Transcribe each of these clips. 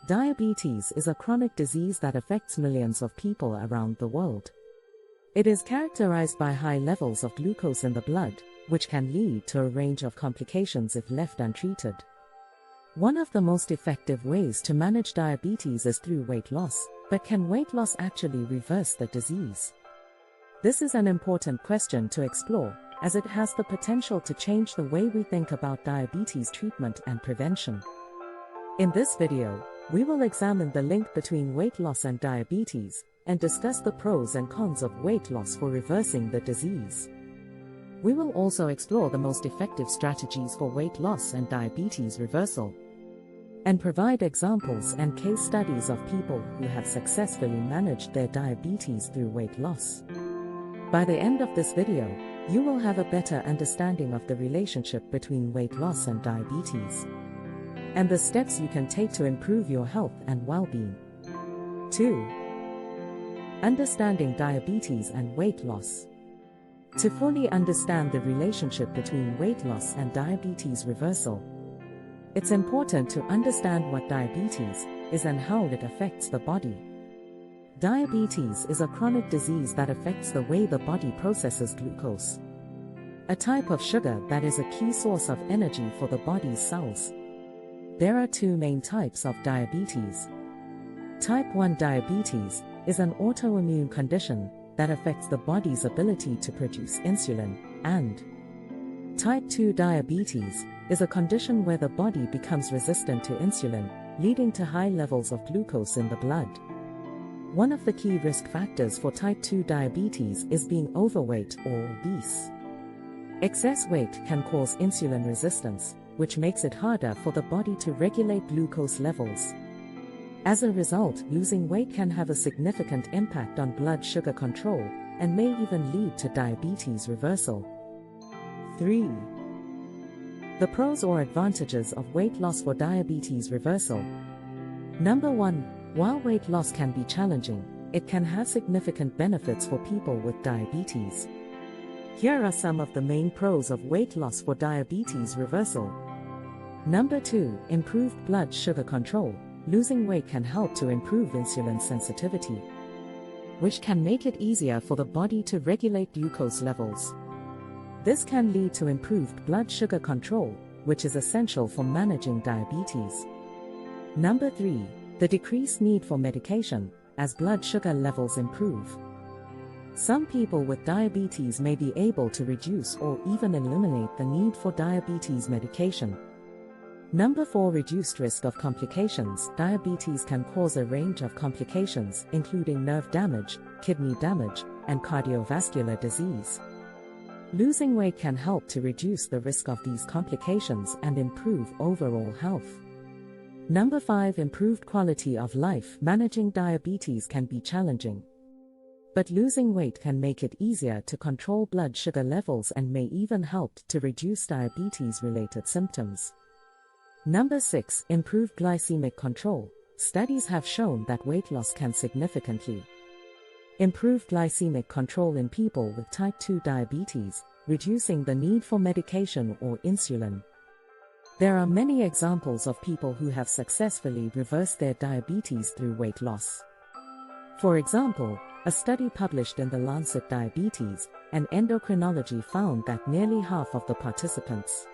Diabetes is a chronic disease that affects millions of people around the world. It is characterized by high levels of glucose in the blood, which can lead to a range of complications if left untreated. One of the most effective ways to manage diabetes is through weight loss, but can weight loss actually reverse the disease? This is an important question to explore, as it has the potential to change the way we think about diabetes treatment and prevention. In this video, we will examine the link between weight loss and diabetes, and discuss the pros and cons of weight loss for reversing the disease. We will also explore the most effective strategies for weight loss and diabetes reversal, and provide examples and case studies of people who have successfully managed their diabetes through weight loss. By the end of this video, you will have a better understanding of the relationship between weight loss and diabetes, and the steps you can take to improve your health and well-being. 2. Understanding diabetes and weight loss. To fully understand the relationship between weight loss and diabetes reversal, it's important to understand what diabetes is and how it affects the body. Diabetes is a chronic disease that affects the way the body processes glucose, a type of sugar that is a key source of energy for the body's cells. There are two main types of diabetes. Type 1 diabetes is an autoimmune condition that affects the body's ability to produce insulin, and Type 2 diabetes is a condition where the body becomes resistant to insulin, leading to high levels of glucose in the blood. One of the key risk factors for type 2 diabetes is being overweight or obese. Excess weight can cause insulin resistance, which makes it harder for the body to regulate glucose levels. As a result, losing weight can have a significant impact on blood sugar control, and may even lead to diabetes reversal. 3. The pros or advantages of weight loss for diabetes reversal. Number 1. While weight loss can be challenging, it can have significant benefits for people with diabetes. Here are some of the main pros of weight loss for diabetes reversal. Number 2. Improved blood sugar control. Losing weight can help to improve insulin sensitivity, which can make it easier for the body to regulate glucose levels. This can lead to improved blood sugar control, which is essential for managing diabetes. Number 3. The decreased need for medication, as blood sugar levels improve. Some people with diabetes may be able to reduce or even eliminate the need for diabetes medication. Number 4. Reduced risk of complications. Diabetes can cause a range of complications, including nerve damage, kidney damage, and cardiovascular disease. Losing weight can help to reduce the risk of these complications and improve overall health. Number 5. Improved quality of life. Managing diabetes can be challenging, but losing weight can make it easier to control blood sugar levels and may even help to reduce diabetes-related symptoms. Number 6. Improved glycemic control. Studies have shown that weight loss can significantly improve glycemic control in people with type 2 diabetes, reducing the need for medication or insulin. There are many examples of people who have successfully reversed their diabetes through weight loss. For example, a study published in The Lancet Diabetes and Endocrinology found that nearly half of the participants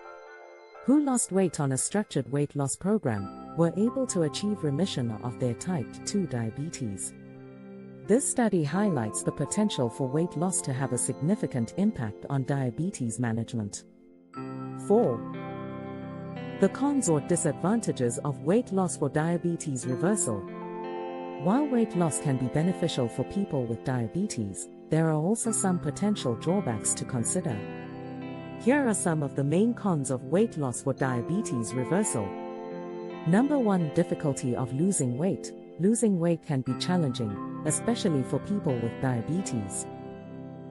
who lost weight on a structured weight loss program were able to achieve remission of their type 2 diabetes. This study highlights the potential for weight loss to have a significant impact on diabetes management. 4. The cons or disadvantages of weight loss for diabetes reversal. While weight loss can be beneficial for people with diabetes, there are also some potential drawbacks to consider. Here are some of the main cons of weight loss for diabetes reversal. Number 1. Difficulty of losing weight. Losing weight can be challenging, especially for people with diabetes.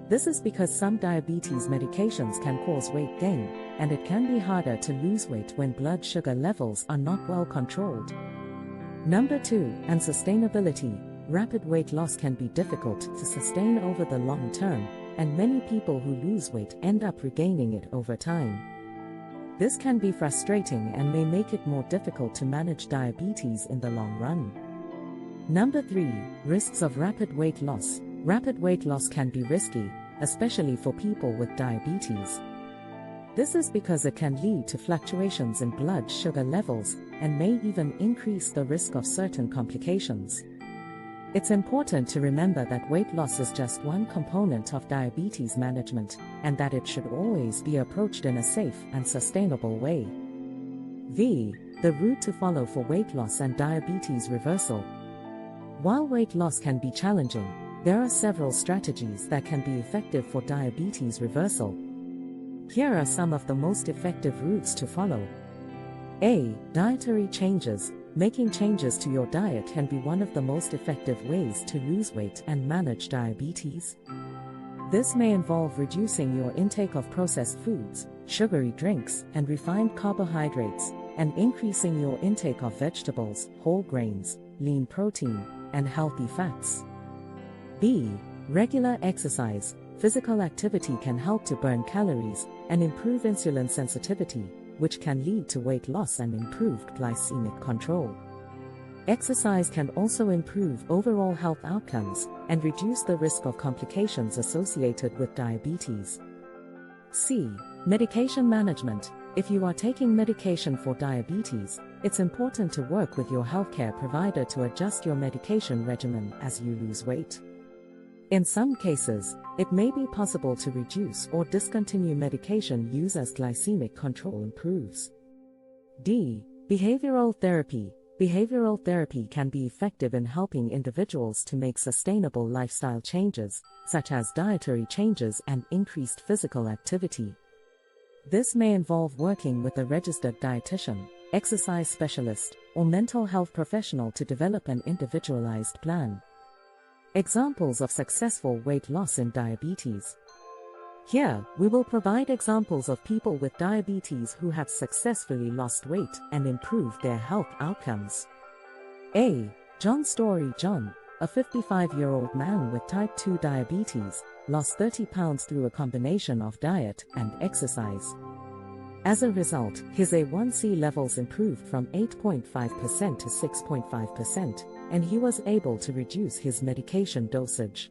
This is because some diabetes medications can cause weight gain, and it can be harder to lose weight when blood sugar levels are not well controlled. Number 2. Unsustainability. Rapid weight loss can be difficult to sustain over the long term, and many people who lose weight end up regaining it over time. This can be frustrating and may make it more difficult to manage diabetes in the long run. Number 3. Risks of rapid weight loss. Rapid weight loss can be risky, especially for people with diabetes. This is because it can lead to fluctuations in blood sugar levels and may even increase the risk of certain complications. It's important to remember that weight loss is just one component of diabetes management, and that it should always be approached in a safe and sustainable way. The route to follow for weight loss and diabetes reversal. While weight loss can be challenging, there are several strategies that can be effective for diabetes reversal. Here are some of the most effective routes to follow. A. Dietary changes. Making changes to your diet can be one of the most effective ways to lose weight and manage diabetes. This may involve reducing your intake of processed foods, sugary drinks, and refined carbohydrates, and increasing your intake of vegetables, whole grains, lean protein, and healthy fats. B. Regular exercise. Physical activity can help to burn calories and improve insulin sensitivity, which can lead to weight loss and improved glycemic control. Exercise can also improve overall health outcomes and reduce the risk of complications associated with diabetes. C. Medication management. If you are taking medication for diabetes, it's important to work with your healthcare provider to adjust your medication regimen as you lose weight. In some cases, it may be possible to reduce or discontinue medication use as glycemic control improves. D. Behavioral therapy. Behavioral therapy can be effective in helping individuals to make sustainable lifestyle changes, such as dietary changes and increased physical activity. This may involve working with a registered dietitian, exercise specialist, or mental health professional to develop an individualized plan. Examples of successful weight loss in diabetes. Here, we will provide examples of people with diabetes who have successfully lost weight and improved their health outcomes. A. John Story. John, a 55-year-old man with type 2 diabetes, lost 30 pounds through a combination of diet and exercise. As a result, his A1C levels improved from 8.5% to 6.5%, and he was able to reduce his medication dosage.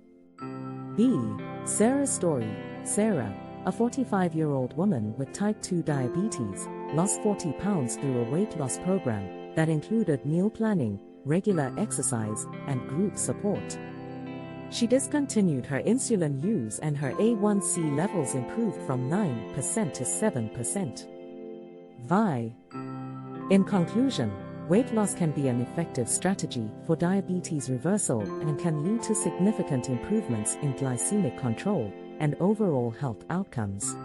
B. Sarah's story. Sarah, a 45-year-old woman with type 2 diabetes, lost 40 pounds through a weight loss program that included meal planning, regular exercise, and group support. She discontinued her insulin use and her A1C levels improved from 9% to 7%. In conclusion, weight loss can be an effective strategy for diabetes reversal and can lead to significant improvements in glycemic control and overall health outcomes.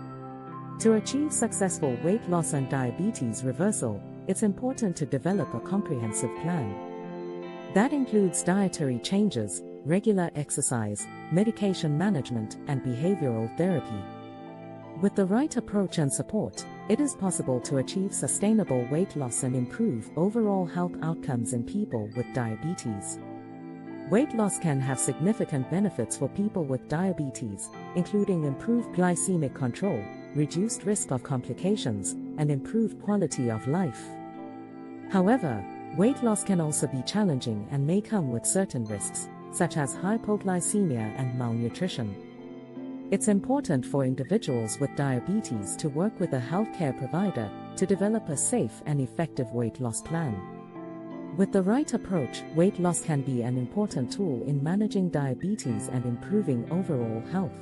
To achieve successful weight loss and diabetes reversal, it's important to develop a comprehensive plan. That includes dietary changes, regular exercise, medication management, and behavioral therapy. With the right approach and support, it is possible to achieve sustainable weight loss and improve overall health outcomes in people with diabetes. Weight loss can have significant benefits for people with diabetes, including improved glycemic control, reduced risk of complications, and improved quality of life. However, weight loss can also be challenging and may come with certain risks, such as hypoglycemia and malnutrition. It's important for individuals with diabetes to work with a healthcare provider to develop a safe and effective weight loss plan. With the right approach, weight loss can be an important tool in managing diabetes and improving overall health.